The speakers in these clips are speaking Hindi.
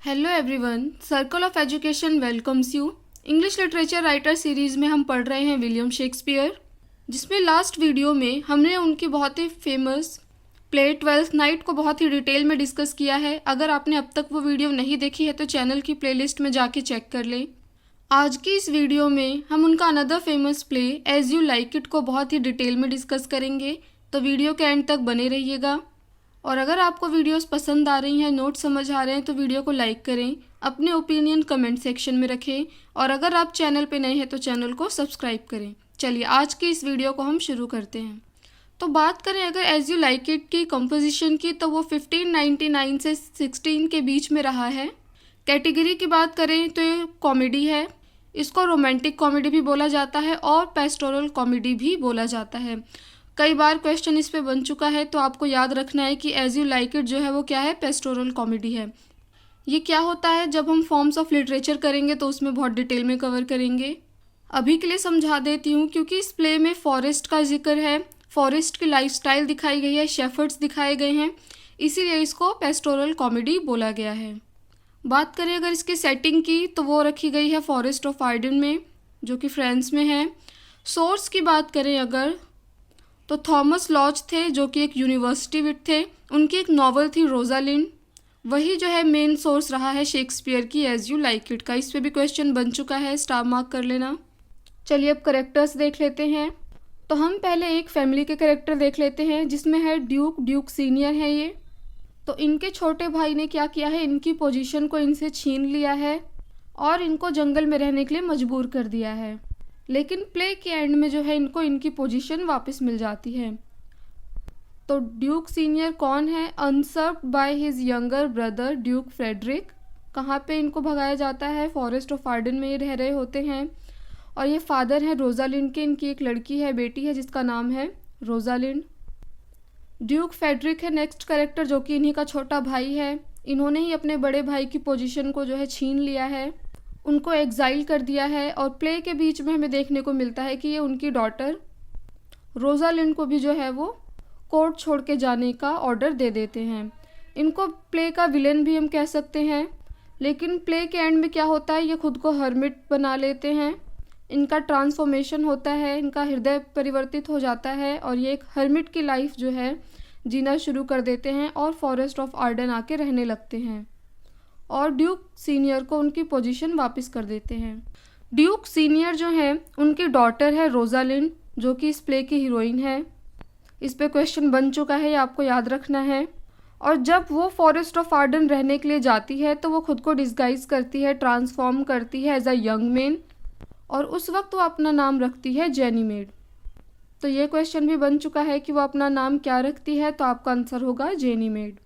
Hello everyone, circle of education welcomes you. English literature writer series में हम पढ़ रहे हैं विलियम शेक्सपियर, जिसमें लास्ट वीडियो में हमने उनकी बहुत ही फेमस प्ले ट्वेल्थ नाइट को बहुत ही डिटेल में डिस्कस किया है। अगर आपने अब तक वो वीडियो नहीं देखी है तो चैनल की प्लेलिस्ट में जाके चेक कर लें। आज की इस वीडियो में हम उनका another famous play As You Like It को बहुत ही डिटेल में डिस्कस करेंगे, तो वीडियो के एंड तक बने रहिएगा। और अगर आपको वीडियोस पसंद आ रही हैं, नोट समझ आ रहे हैं, तो वीडियो को लाइक करें, अपने ओपिनियन कमेंट सेक्शन में रखें और अगर आप चैनल पे नए हैं तो चैनल को सब्सक्राइब करें। चलिए आज की इस वीडियो को हम शुरू करते हैं। तो बात करें अगर एज यू लाइक इट की कंपोजिशन की, तो वो 1599 से 16 के बीच में रहा है। कैटेगरी की बात करें तो ये कॉमेडी है, इसको रोमांटिक कॉमेडी भी बोला जाता है और पेस्टोरल कॉमेडी भी बोला जाता है। कई बार क्वेश्चन इस पे बन चुका है, तो आपको याद रखना है कि एज यू लाइक इट जो है वो क्या है, पेस्टोरल कॉमेडी है। ये क्या होता है, जब हम फॉर्म्स ऑफ लिटरेचर करेंगे तो उसमें बहुत डिटेल में कवर करेंगे। अभी के लिए समझा देती हूँ, क्योंकि इस प्ले में फॉरेस्ट का जिक्र है, फॉरेस्ट की लाइफस्टाइल दिखाई गई है, शेफर्ड्स दिखाए गए हैं, इसीलिए इसको पेस्टोरल कॉमेडी बोला गया है। बात करें अगर इसकी सेटिंग की, तो वो रखी गई है फॉरेस्ट ऑफ आर्डन में, जो कि फ्रांस में है। सोर्स की बात करें अगर, तो थॉमस लॉज थे जो कि एक यूनिवर्सिटी विट थे, उनकी एक नॉवल थी रोजालिंड, वही जो है मेन सोर्स रहा है शेक्सपियर की एज यू लाइक इट का। इस पे भी क्वेश्चन बन चुका है, स्टार मार्क कर लेना। चलिए अब करेक्टर्स देख लेते हैं। तो हम पहले एक फैमिली के करेक्टर देख लेते हैं, जिसमें है ड्यूक सीनियर है ये। तो इनके छोटे भाई ने क्या किया है, इनकी पोजीशन को इनसे छीन लिया है और इनको जंगल में रहने के लिए मजबूर कर दिया है। लेकिन प्ले के एंड में जो है इनको इनकी पोजीशन वापस मिल जाती है। तो ड्यूक सीनियर कौन है, usurped by his younger brother Duke Frederick. कहाँ पे इनको भगाया जाता है, फॉरेस्ट ऑफ आर्डन में ये रह रहे होते हैं। और ये फादर है रोजालिंड के, इनकी एक लड़की है, बेटी है, जिसका नाम है रोजालिंड। ड्यूक फ्रेडरिक है नेक्स्ट कैरेक्टर, जो कि इन्हीं का छोटा भाई है। इन्होंने ही अपने बड़े भाई की पोजीशन को जो है छीन लिया है, उनको एग्जाइल कर दिया है। और प्ले के बीच में हमें देखने को मिलता है कि ये उनकी डॉटर रोजालिंड को भी जो है वो कोर्ट छोड़ के जाने का ऑर्डर दे देते हैं। इनको प्ले का विलेन भी हम कह सकते हैं। लेकिन प्ले के एंड में क्या होता है, ये खुद को हर्मिट बना लेते हैं, इनका ट्रांसफॉर्मेशन होता है, इनका हृदय परिवर्तित हो जाता है और ये एक हर्मिट की लाइफ जो है जीना शुरू कर देते हैं और फॉरेस्ट ऑफ आर्डन आके रहने लगते हैं और ड्यूक सीनियर को उनकी पोजीशन वापस कर देते हैं। ड्यूक सीनियर जो है उनकी डॉटर है रोजालिंड, जो कि इस प्ले की हीरोइन है। इस पे क्वेश्चन बन चुका है, ये आपको याद रखना है। और जब वो फॉरेस्ट ऑफ आर्डन रहने के लिए जाती है तो वो खुद को डिस्गाइज करती है, ट्रांसफॉर्म करती है एज अ यंग मैन, और उस वक्त वो अपना नाम रखती है जेनीमेड। तो ये क्वेश्चन भी बन चुका है कि वो अपना नाम क्या रखती है, तो आपका आंसर होगा जेनीमेड।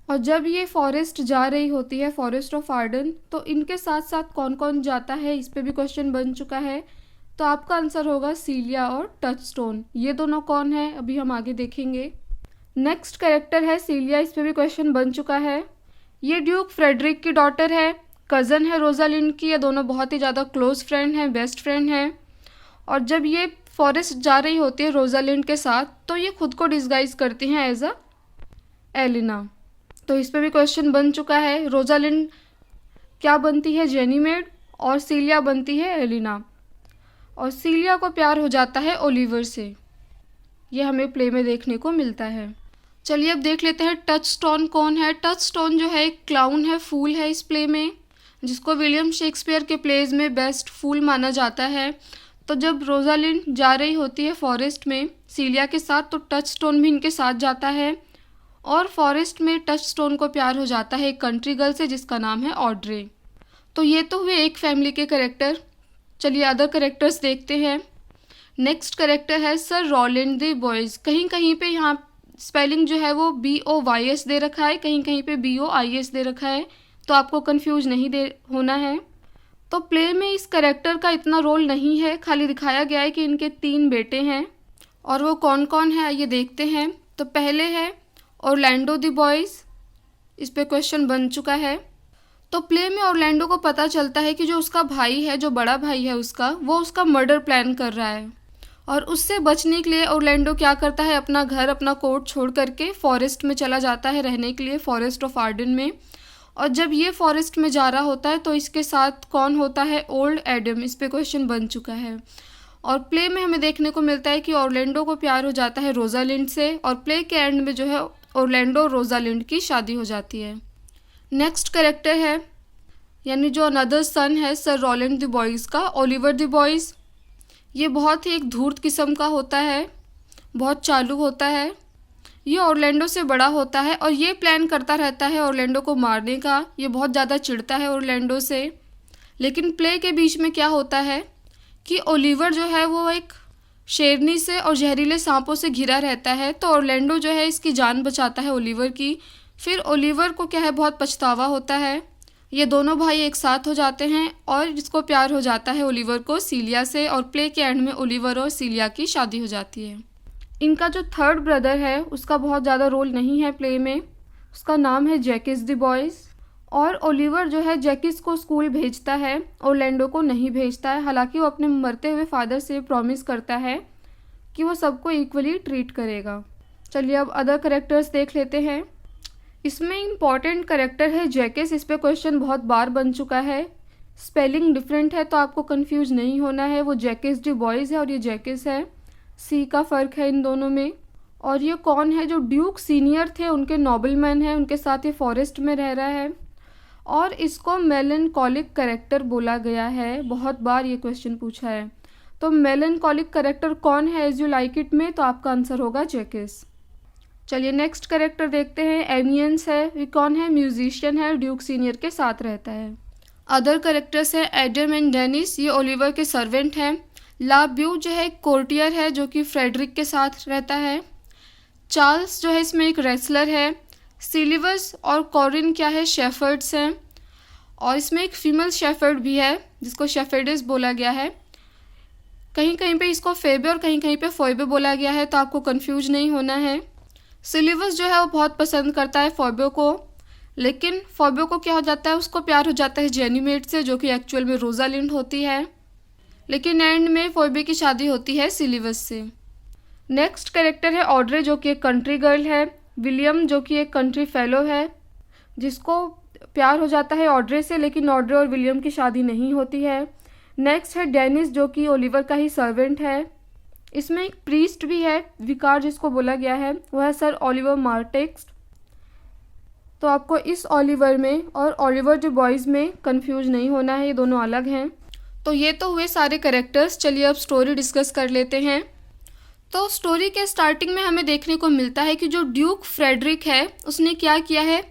और जब ये फॉरेस्ट जा रही होती है, फॉरेस्ट ऑफ आर्डन, तो इनके साथ साथ कौन कौन जाता है, इस पे भी क्वेश्चन बन चुका है। तो आपका आंसर होगा सीलिया और टचस्टोन। ये दोनों कौन है अभी हम आगे देखेंगे। नेक्स्ट कैरेक्टर है सीलिया, इस पे भी क्वेश्चन बन चुका है। ये ड्यूक फ्रेडरिक की डॉटर है, कज़न है रोजालिंड की, ये दोनों बहुत ही ज़्यादा क्लोज फ्रेंड हैं, बेस्ट फ्रेंड हैं। और जब ये फॉरेस्ट जा रही होती है रोजालिंड के साथ, तो ये खुद को डिस्गाइज करती हैं एज अ एलिना। तो इस पे भी क्वेश्चन बन चुका है। रोजालिंड क्या बनती है, जेनीमेड, और सीलिया बनती है एलिना। और सीलिया को प्यार हो जाता है ओलिवर से, ये हमें प्ले में देखने को मिलता है। चलिए अब देख लेते हैं टचस्टोन कौन है। टचस्टोन जो है एक क्लाउन है, फूल है इस प्ले में, जिसको विलियम शेक्सपियर के प्लेज में बेस्ट फूल माना जाता है। तो जब रोजालिंड जा रही होती है फॉरेस्ट में सीलिया के साथ, तो टचस्टोन भी इनके साथ जाता है और फॉरेस्ट में टचस्टोन को प्यार हो जाता है एक कंट्री गर्ल से, जिसका नाम है ऑड्रे। तो ये तो हुए एक फैमिली के करेक्टर। चलिए अदर करेक्टर्स देखते हैं। नेक्स्ट करेक्टर है सर रॉलैंड द बॉयज़। कहीं कहीं पे यहाँ स्पेलिंग जो है वो BOYS दे रखा है, कहीं कहीं पे BOIS दे रखा है, तो आपको कंफ्यूज नहीं दे होना है। तो प्ले में इस करेक्टर का इतना रोल नहीं है, खाली दिखाया गया है कि इनके 3 बेटे हैं। और वो कौन कौन है ये देखते हैं। तो पहले है ऑरलैंडो द बॉयज़, इस पे क्वेश्चन बन चुका है। तो प्ले में ऑरलैंडो को पता चलता है कि जो उसका भाई है, जो बड़ा भाई है उसका, वो उसका मर्डर प्लान कर रहा है। और उससे बचने के लिए ऑरलैंडो क्या करता है, अपना घर, अपना कोर्ट छोड़ करके फॉरेस्ट में चला जाता है रहने के लिए, फॉरेस्ट ऑफ आर्डन में। और जब ये फॉरेस्ट में जा रहा होता है तो इसके साथ कौन होता है, ओल्ड एडम। इस पे क्वेश्चन बन चुका है। और प्ले में हमें देखने को मिलता है कि ऑरलैंडो को प्यार हो जाता है रोजालिंड से, और प्ले के एंड में जो है ऑरलैंडो और रोजालिंड की शादी हो जाती है। नेक्स्ट कैरेक्टर है, यानी जो अनदर सन है सर रॉलैंड द बॉयज़ का, ओलिवर द बॉयज़। ये बहुत ही एक धूर्त किस्म का होता है, बहुत चालू होता है। ये ऑरलैंडो से बड़ा होता है और ये प्लान करता रहता है ऑरलैंडो को मारने का। ये बहुत ज़्यादा चिढ़ता है ऑरलैंडो से। लेकिन प्ले के बीच में क्या होता है कि ओलिवर जो है वो एक शेरनी से और जहरीले सांपों से घिरा रहता है, तो ऑरलैंडो जो है इसकी जान बचाता है ओलिवर की। फिर ओलिवर को क्या है, बहुत पछतावा होता है। ये दोनों भाई एक साथ हो जाते हैं और इसको प्यार हो जाता है ओलिवर को सीलिया से, और प्ले के एंड में ओलिवर और सीलिया की शादी हो जाती है। इनका जो थर्ड ब्रदर है उसका बहुत ज़्यादा रोल नहीं है प्ले में, उसका नाम है जैकिस द बॉयज़। और ओलिवर जो है जैकिस को स्कूल भेजता है, ऑरलैंडो को नहीं भेजता है। हालांकि वो अपने मरते हुए फादर से प्रॉमिस करता है कि वो सबको इक्वली ट्रीट करेगा। चलिए अब अदर करेक्टर्स देख लेते हैं। इसमें इम्पॉर्टेंट करेक्टर है जैकिस। इस पर क्वेश्चन बहुत बार बन चुका है। स्पेलिंग डिफरेंट है तो आपको कंफ्यूज नहीं होना है। वो जैकिस द बॉयज़ है और ये जैकिस है, सी का फ़र्क है इन दोनों में। और ये कौन है, जो ड्यूक सीनियर थे उनके नोबलमैन है, उनके साथ ये फॉरेस्ट में रह रहा है। और इसको मेलनकॉलिक करेक्टर बोला गया है, बहुत बार ये क्वेश्चन पूछा है। तो मेलनकॉलिक करेक्टर कौन है एज यू लाइक इट में, तो आपका आंसर होगा जैकिस। चलिए नेक्स्ट करेक्टर देखते हैं। एमियंस है, ये कौन है, म्यूजिशियन है, ड्यूक सीनियर के साथ रहता है। अदर करेक्टर्स है एडम एंड डेनिस, ये ओलिवर के सर्वेंट हैं। लाब्यू जो है एक कोर्टियर है जो कि फ्रेडरिक के साथ रहता है। चार्ल्स जो है इसमें एक रेसलर है। सिलिवस और कॉरिन क्या है, शेफर्ड्स हैं। और इसमें एक फीमेल शेफर्ड भी है जिसको शेफर्डिस बोला गया है। कहीं कहीं पे इसको फेबे और कहीं कहीं पे फोइबे बोला गया है, तो आपको कंफ्यूज नहीं होना है। सिलिवस जो है वो बहुत पसंद करता है फोइबे को, लेकिन फोइबे को क्या हो जाता है, उसको प्यार हो जाता है जेनीमेट से जो कि एक्चुअल में रोजालिंड होती है। लेकिन एंड में फोइबे की शादी होती है सिलिवस से। नेक्स्ट कैरेक्टर है ऑड्रे जो कि एक कंट्री गर्ल है। विलियम जो कि एक कंट्री फेलो है, जिसको प्यार हो जाता है ऑड्रे से, लेकिन ऑड्रे और विलियम की शादी नहीं होती है। नेक्स्ट है डेनिस जो कि ओलिवर का ही सर्वेंट है। इसमें एक प्रीस्ट भी है, विकार जिसको बोला गया है, वो है सर ओलिवर मार्टेक्स। तो आपको इस ओलिवर में और ओलिवर द बॉयज़ में कंफ्यूज नहीं होना है, ये दोनों अलग हैं। तो ये तो हुए सारे कैरेक्टर्स। चलिए अब स्टोरी डिस्कस कर लेते हैं। तो स्टोरी के स्टार्टिंग में हमें देखने को मिलता है कि जो ड्यूक फ्रेडरिक है उसने क्या किया है,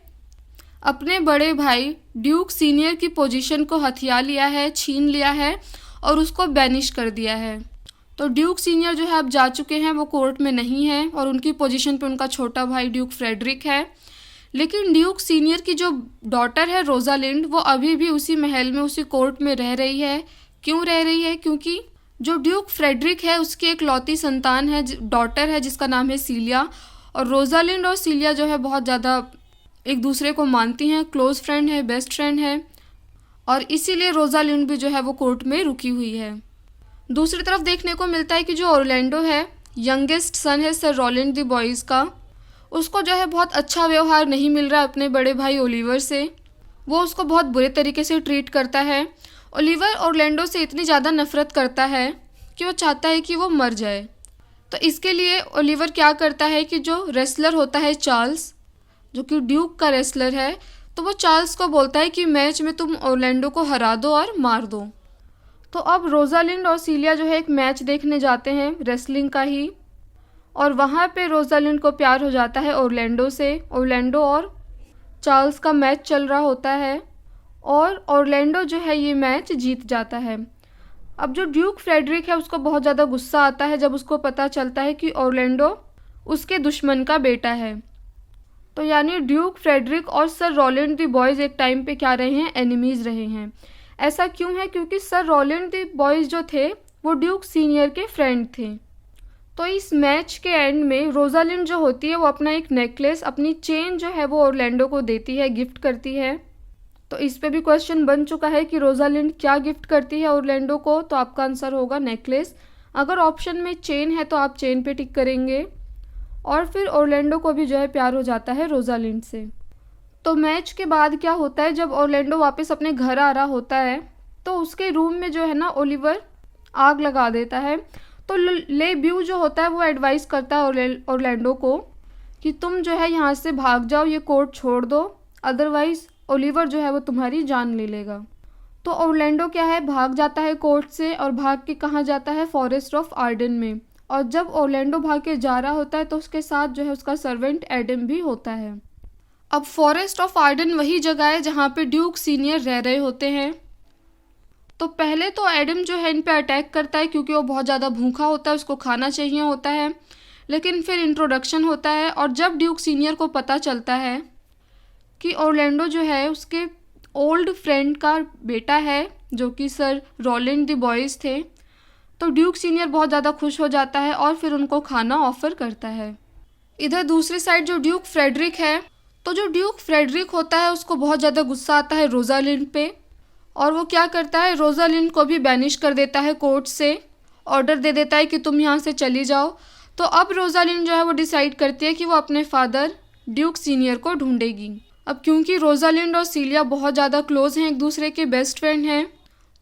अपने बड़े भाई ड्यूक सीनियर की पोजीशन को हथिया लिया है, छीन लिया है और उसको बैनिश कर दिया है। तो ड्यूक सीनियर जो है अब जा चुके हैं, वो कोर्ट में नहीं है और उनकी पोजीशन पे उनका छोटा भाई ड्यूक फ्रेडरिक है। लेकिन ड्यूक सीनियर की जो डॉटर है रोजालिंड, वो अभी भी उसी महल में उसी कोर्ट में रह रही है। क्यों रह रही है, क्योंकि जो ड्यूक फ्रेडरिक है उसकी एक लौती संतान है, डॉटर है जिसका नाम है सीलिया। और रोजालिंड और सीलिया जो है बहुत ज़्यादा एक दूसरे को मानती हैं, क्लोज फ्रेंड है, बेस्ट फ्रेंड है, और इसीलिए रोजालिंड भी जो है वो कोर्ट में रुकी हुई है। दूसरी तरफ देखने को मिलता है कि जो ऑरलैंडो है, यंगेस्ट सन है सर रॉलैंड द बॉयज़ का, उसको जो है बहुत अच्छा व्यवहार नहीं मिल रहा अपने बड़े भाई ओलिवर से। वो उसको बहुत बुरे तरीके से ट्रीट करता है। ओलिवर ऑरलैंडो से इतनी ज़्यादा नफरत करता है कि वो चाहता है कि वो मर जाए। तो इसके लिए ओलिवर क्या करता है कि जो रेसलर होता है चार्ल्स, जो कि ड्यूक का रेसलर है, तो वो चार्ल्स को बोलता है कि मैच में तुम ऑरलैंडो को हरा दो और मार दो। तो अब रोजालिंड और सीलिया जो है एक मैच देखने जाते हैं रेसलिंग का ही, और वहाँ पे रोजालिंड को प्यार हो जाता है ऑरलैंडो से। ऑरलैंडो और चार्ल्स का मैच चल रहा होता है और ऑरलैंडो जो है ये मैच जीत जाता है। अब जो ड्यूक फ्रेडरिक है उसको बहुत ज़्यादा गुस्सा आता है जब उसको पता चलता है कि ऑरलैंडो उसके दुश्मन का बेटा है। तो यानी ड्यूक फ्रेडरिक और सर रॉलैंड द बॉयज़ एक टाइम पे क्या रहे हैं, एनिमीज़ रहे हैं। ऐसा क्यों है, क्योंकि सर रॉलैंड द बॉयज़ जो थे वो ड्यूक सीनियर के फ्रेंड थे। तो इस मैच के एंड में रोजालिंड जो होती है वो अपना एक नेकलेस, अपनी चेन जो है वो ऑरलैंडो को देती है, गिफ्ट करती है। तो इस पे भी क्वेश्चन बन चुका है कि रोजालिंड क्या गिफ्ट करती है ऑरलैंडो को, तो आपका आंसर होगा नेकलेस। अगर ऑप्शन में चेन है तो आप चेन पे टिक करेंगे। और फिर ऑरलैंडो को भी जो है प्यार हो जाता है रोजालिंड से। तो मैच के बाद क्या होता है, जब ऑरलैंडो वापस अपने घर आ रहा होता है तो उसके रूम में जो है ना ओलिवर आग लगा देता है। तो ले ब्यू जो होता है वो एडवाइस करता है ऑरलैंडो को कि तुम जो है यहाँ से भाग जाओ, ये कोर्ट छोड़ दो, अदरवाइज़ ओलिवर जो है वो तुम्हारी जान ले लेगा। तो ऑरलैंडो क्या है, भाग जाता है कोर्ट से और भाग के कहाँ जाता है, फॉरेस्ट ऑफ आर्डन में। और जब ऑरलैंडो भाग के जा रहा होता है तो उसके साथ जो है उसका सर्वेंट एडम भी होता है। अब फॉरेस्ट ऑफ आर्डन वही जगह है जहाँ पे ड्यूक सीनियर रह रहे होते हैं। तो पहले तो एडम जो है इन पे अटैक करता है क्योंकि वो बहुत ज़्यादा भूखा होता है, उसको खाना चाहिए होता है। लेकिन फिर इंट्रोडक्शन होता है और जब ड्यूक सीनियर को पता चलता है कि ऑरलैंडो जो है उसके ओल्ड फ्रेंड का बेटा है जो कि सर रोलैंड द बॉयज़ थे, तो ड्यूक सीनियर बहुत ज़्यादा खुश हो जाता है और फिर उनको खाना ऑफ़र करता है। इधर दूसरी साइड जो ड्यूक फ्रेडरिक है, तो जो ड्यूक फ्रेडरिक होता है उसको बहुत ज़्यादा गुस्सा आता है रोजालिंड पे और वो क्या करता है, रोजालिंड को भी बैनिश कर देता है कोर्ट से, ऑर्डर दे देता है कि तुम यहाँ से चली जाओ। तो अब रोजालिंड जो है वो डिसाइड करती है कि वो अपने फादर ड्यूक सीनियर को ढूंढेगी। अब क्योंकि रोजालिंड और सीलिया बहुत ज़्यादा क्लोज हैं, एक दूसरे के बेस्ट फ्रेंड हैं,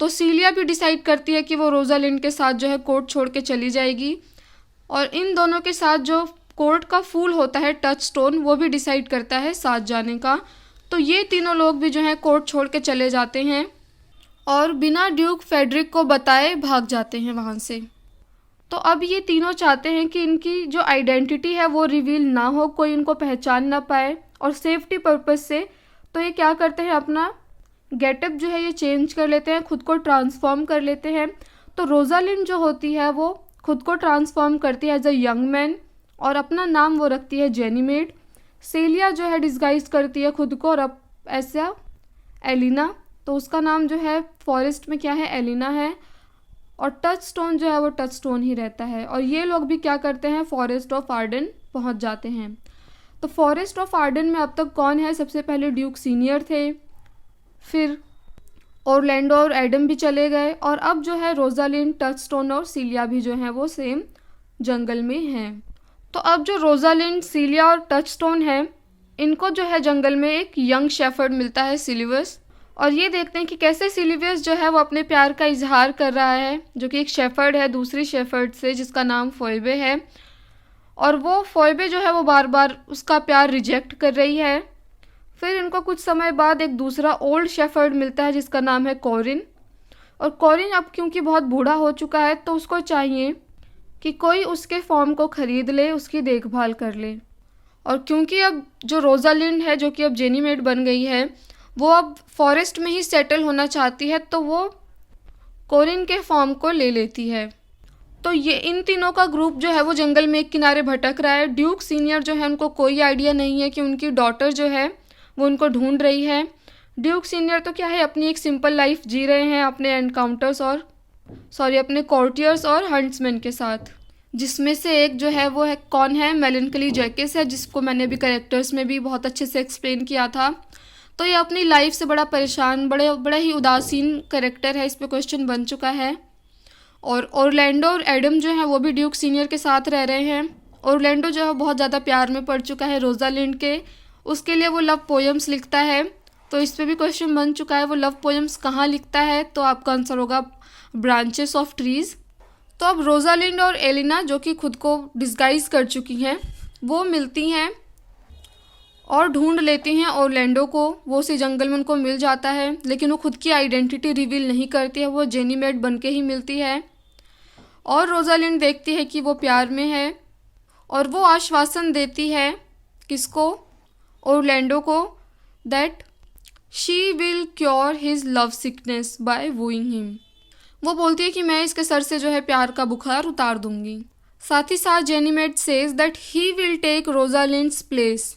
तो सीलिया भी डिसाइड करती है कि वो रोजालिंड के साथ जो है कोर्ट छोड़ के चली जाएगी। और इन दोनों के साथ जो कोर्ट का फूल होता है टचस्टोन, वो भी डिसाइड करता है साथ जाने का। तो ये तीनों लोग भी जो है कोर्ट छोड़ के चले जाते हैं और बिना ड्यूक फ्रेडरिक को बताए भाग जाते हैं वहाँ से। तो अब ये तीनों चाहते हैं कि इनकी जो आइडेंटिटी है वो रिवील ना हो, कोई इनको पहचान ना पाए, और सेफ्टी पर्पस से तो ये क्या करते हैं, अपना गेटअप जो है ये चेंज कर लेते हैं, खुद को ट्रांसफॉर्म कर लेते हैं। तो रोजालिंड जो होती है वो खुद को ट्रांसफॉर्म करती है एज अ यंग मैन और अपना नाम वो रखती है जेनीमेड। सेलिया जो है डिस्गाइज करती है खुद को और अब ऐसा एलिना, तो उसका नाम जो है फॉरेस्ट में क्या है, एलिना है। और टचस्टोन जो है वो टचस्टोन ही रहता है। और ये लोग भी क्या करते हैं, फॉरेस्ट ऑफ आर्डन पहुंच जाते हैं। तो फॉरेस्ट ऑफ आर्डन में अब तक कौन है, सबसे पहले ड्यूक सीनियर थे, फिर ऑरलैंडो और एडम भी चले गए, और अब जो है रोजालिंड, टचस्टोन और सीलिया भी जो है वो सेम जंगल में हैं। तो अब जो रोजालिंड, सीलिया और टचस्टोन है, इनको जो है जंगल में एक यंग शेफर्ड मिलता है, सिलिवस। और ये देखते हैं कि कैसे सिलिवस जो है वो अपने प्यार का इजहार कर रहा है, जो कि एक शेफर्ड है दूसरी शेफर्ड से जिसका नाम फोइबे है। और वो फोइबे जो है वो बार बार उसका प्यार रिजेक्ट कर रही है। फिर इनको कुछ समय बाद एक दूसरा ओल्ड शेफर्ड मिलता है जिसका नाम है कॉरिन। और कॉरिन अब क्योंकि बहुत बूढ़ा हो चुका है तो उसको चाहिए कि कोई उसके फॉर्म को ख़रीद ले, उसकी देखभाल कर ले। और क्योंकि अब जो रोजालिंड है जो कि अब जेनीमेड बन गई है, वो अब फॉरेस्ट में ही सेटल होना चाहती है, तो वो कॉरिन के फॉर्म को ले लेती है। तो ये इन तीनों का ग्रुप जो है वो जंगल में एक किनारे भटक रहा है। ड्यूक सीनियर जो है उनको कोई आइडिया नहीं है कि उनकी डॉटर जो है वो उनको ढूंढ रही है। ड्यूक सीनियर तो क्या है, अपनी एक सिंपल लाइफ जी रहे हैं अपने एनकाउंटर्स और अपने कोर्टियर्स और हंट्समैन के साथ, जिसमें से एक जो है वो है कौन है, मेलनकली जैकिस है, जिसको मैंने भी कैरेक्टर्स में भी बहुत अच्छे से एक्सप्लेन किया था। तो ये अपनी लाइफ से बड़ा परेशान, बड़ा ही उदासीन कैरेक्टर है, इस पर क्वेश्चन बन चुका है। और ऑरलैंडो और एडम जो है वो भी ड्यूक सीनियर के साथ रह रहे हैं। ऑरलैंडो जो है बहुत ज़्यादा प्यार में पड़ चुका है रोजालिंड के, उसके लिए वो लव पोएम्स लिखता है। तो इस पर भी क्वेश्चन बन चुका है, वो लव पोएम्स कहाँ लिखता है, तो आपका आंसर होगा ब्रांचेस ऑफ ट्रीज़। तो अब रोजालिंड और एलिना जो कि खुद को डिस्गाइज कर चुकी हैं, वो मिलती हैं और ढूंढ लेती हैं ऑरलैंडो को। वो उसी जंगल में उनको मिल जाता है, लेकिन वो खुद की आइडेंटिटी रिवील नहीं करती है, वो जेनीमेड बन के ही मिलती है। और रोजालिंड देखती है कि वो प्यार में है और वो आश्वासन देती है किसको, ऑरलैंडो को, that she will cure his love sickness by wooing him. वो बोलती है कि मैं इसके सर से जो है प्यार का बुखार उतार दूंगी। साथ ही साथ Ganymede says that he will take Rosalind's place.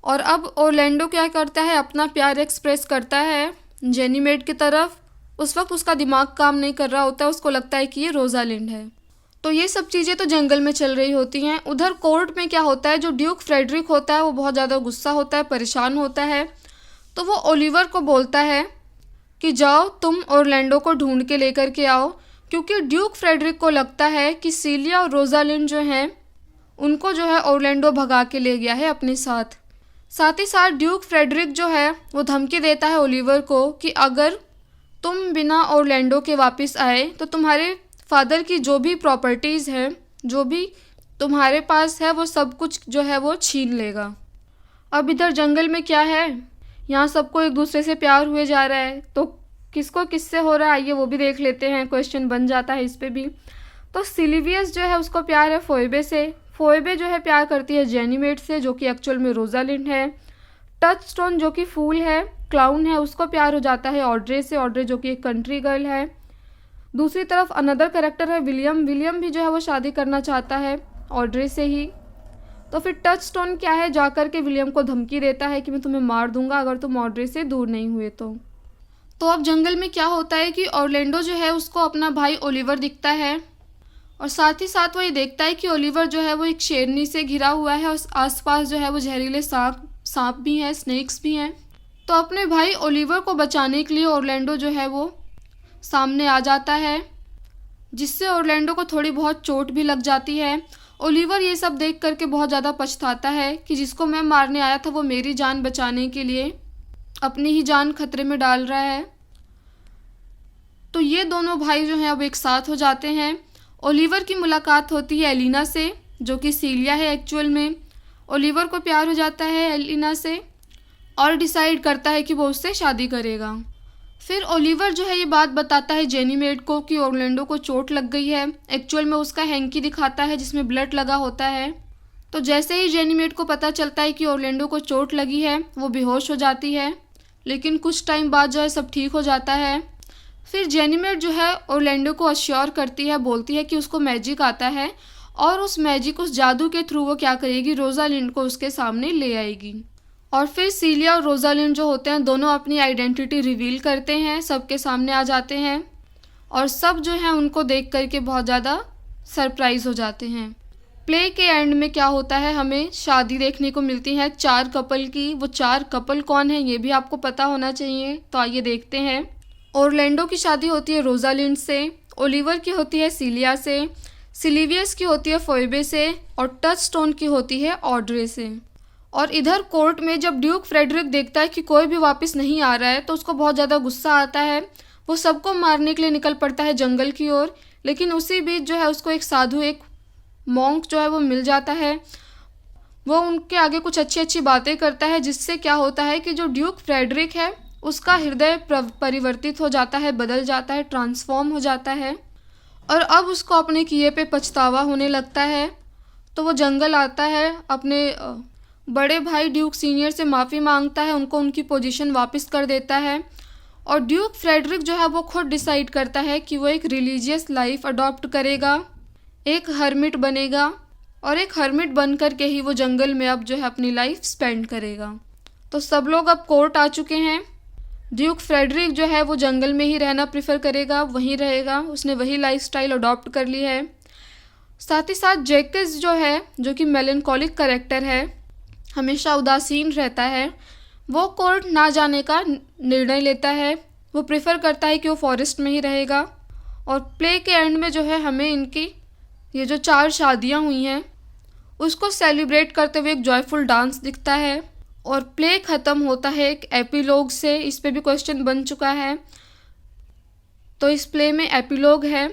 और अब ऑरलैंडो क्या करता है, अपना प्यार एक्सप्रेस करता है जेनीमेड की तरफ। उस वक्त उसका दिमाग काम नहीं कर रहा होता है, उसको लगता है कि ये रोजालिंड है। तो ये सब चीज़ें तो जंगल में चल रही होती हैं। उधर कोर्ट में क्या होता है, जो ड्यूक फ्रेडरिक होता है वो बहुत ज़्यादा गुस्सा होता है, परेशान होता है। तो वो ओलिवर को बोलता है कि जाओ तुम ऑरलैंडो को ढूंढ के लेकर के आओ, क्योंकि ड्यूक फ्रेडरिक को लगता है कि सीलिया और रोजालिंड जो हैं उनको जो है ऑरलैंडो भगा के ले गया है अपने साथ। साथ ही साथ ड्यूक फ्रेडरिक जो है वो धमकी देता है ओलिवर को कि अगर तुम बिना ऑरलैंडो के वापस आए तो तुम्हारे फादर की जो भी प्रॉपर्टीज़ है, जो भी तुम्हारे पास है, वो सब कुछ जो है वो छीन लेगा। अब इधर जंगल में क्या है, यहाँ सबको एक दूसरे से प्यार हुए जा रहा है, तो किसको किससे हो रहा है आइए वो भी देख लेते हैं। क्वेश्चन बन जाता है इस पे भी। तो सिलिवियस जो है उसको प्यार है फोएबे से, फोएबे जो है प्यार करती है जेनीमेड से जो कि एक्चुअल में रोजालिंड है। टचस्टोन जो कि फूल है, क्लाउन है, उसको प्यार हो जाता है ऑड्रे से, ऑड्रे जो कि एक कंट्री गर्ल है। दूसरी तरफ अनदर कैरेक्टर है विलियम, विलियम भी जो है वो शादी करना चाहता है ऑड्रे से ही। तो फिर टचस्टोन क्या है, जाकर के विलियम को धमकी देता है कि मैं तुम्हें मार दूंगा अगर तुम ऑड्रे से दूर नहीं हुए तो अब जंगल में क्या होता है कि ऑरलैंडो जो है उसको अपना भाई ओलिवर दिखता है और साथ ही साथ वो ये देखता है कि ओलिवर जो है वो एक शेरनी से घिरा हुआ है और आसपास जो है वो जहरीले सांप भी हैं, स्नेक्स भी हैं। तो अपने भाई ओलिवर को बचाने के लिए ऑरलैंडो जो है वो सामने आ जाता है, जिससे ऑरलैंडो को थोड़ी बहुत चोट भी लग जाती है। ओलिवर ये सब देख करके बहुत ज़्यादा पछताता है कि जिसको मैं मारने आया था वो मेरी जान बचाने के लिए अपनी ही जान खतरे में डाल रहा है। तो ये दोनों भाई जो हैं अब एक साथ हो जाते हैं। ओलिवर की मुलाकात होती है एलिना से जो कि सीलिया है एक्चुअल में। ओलिवर को प्यार हो जाता है एलिना से और डिसाइड करता है कि वो उससे शादी करेगा। फिर ओलिवर जो है ये बात बताता है जेनीमेड को कि ऑरलैंडो को चोट लग गई है। एक्चुअल में उसका हैंकी दिखाता है जिसमें ब्लड लगा होता है। तो जैसे ही जेनीमेड को पता चलता है कि ऑरलैंडो को चोट लगी है वो बेहोश हो जाती है, लेकिन कुछ टाइम बाद जो है सब ठीक हो जाता है। फिर जेनीमेड जो है ऑरलैंडो को अश्योर करती है, बोलती है कि उसको मैजिक आता है और उस मैजिक, उस जादू के थ्रू वो क्या करेगी, रोजालिंड को उसके सामने ले आएगी। और फिर सीलिया और रोजालिंड जो होते हैं दोनों अपनी आइडेंटिटी रिवील करते हैं, सबके सामने आ जाते हैं और सब जो है उनको देख करके बहुत ज़्यादा सरप्राइज हो जाते हैं। प्ले के एंड में क्या होता है, हमें शादी देखने को मिलती है 4 कपल की। वो 4 कपल कौन है ये भी आपको पता होना चाहिए, तो आइए देखते हैं। ऑरलैंडो की शादी होती है रोजालिंड से, ओलिवर की होती है सीलिया से, सिलिवियस की होती है फोएबे से और टचस्टोन की होती है ऑड्रे से। और इधर कोर्ट में जब ड्यूक फ्रेडरिक देखता है कि कोई भी वापस नहीं आ रहा है तो उसको बहुत ज़्यादा गुस्सा आता है। वो सबको मारने के लिए निकल पड़ता है जंगल की ओर, लेकिन उसी बीच जो है उसको एक साधु, एक मॉन्क जो है वो मिल जाता है। वो उनके आगे कुछ अच्छी अच्छी बातें करता है, जिससे क्या होता है कि जो ड्यूक फ्रेडरिक है उसका हृदय परिवर्तित हो जाता है, बदल जाता है, ट्रांसफॉर्म हो जाता है और अब उसको अपने किए पे पछतावा होने लगता है। तो वो जंगल आता है, अपने बड़े भाई ड्यूक सीनियर से माफ़ी मांगता है, उनको उनकी पोजीशन वापस कर देता है और ड्यूक फ्रेडरिक जो है वो खुद डिसाइड करता है कि वो एक रिलीजियस लाइफ अडॉप्ट करेगा, एक हर्मिट बनेगा और एक हर्मिट बन कर के ही वो जंगल में अब जो है अपनी लाइफ स्पेंड करेगा। तो सब लोग अब कोर्ट आ चुके हैं। ड्यूक फ्रेडरिक जो है वो जंगल में ही रहना प्रेफर करेगा, वहीं रहेगा, उसने वही लाइफस्टाइल अडॉप्ट कर ली है। साथ ही साथ जैकस जो है, जो कि मेलनकॉलिक कैरेक्टर है, हमेशा उदासीन रहता है, वो कोर्ट ना जाने का निर्णय लेता है। वो प्रेफर करता है कि वो फॉरेस्ट में ही रहेगा। और प्ले के एंड में जो है हमें इनकी ये जो 4 शादियाँ हुई हैं उसको सेलिब्रेट करते हुए एक जॉयफुल डांस दिखता है और प्ले ख़त्म होता है एक एपिलॉग से। इस पे भी क्वेश्चन बन चुका है, तो इस प्ले में एपिलॉग है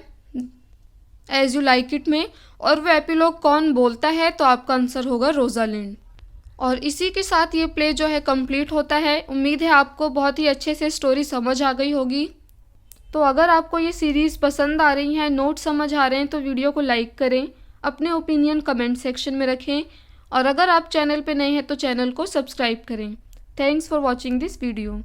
एज यू लाइक इट में, और वो एपिलॉग कौन बोलता है तो आपका आंसर होगा रोजालिंड। और इसी के साथ ये प्ले जो है कंप्लीट होता है। उम्मीद है आपको बहुत ही अच्छे से स्टोरी समझ आ गई होगी। तो अगर आपको ये सीरीज़ पसंद आ रही है, नोट समझ आ रहे हैं, तो वीडियो को लाइक करें, अपने ओपिनियन कमेंट सेक्शन में रखें और अगर आप चैनल पे नए हैं तो चैनल को सब्सक्राइब करें। Thanks for watching this video.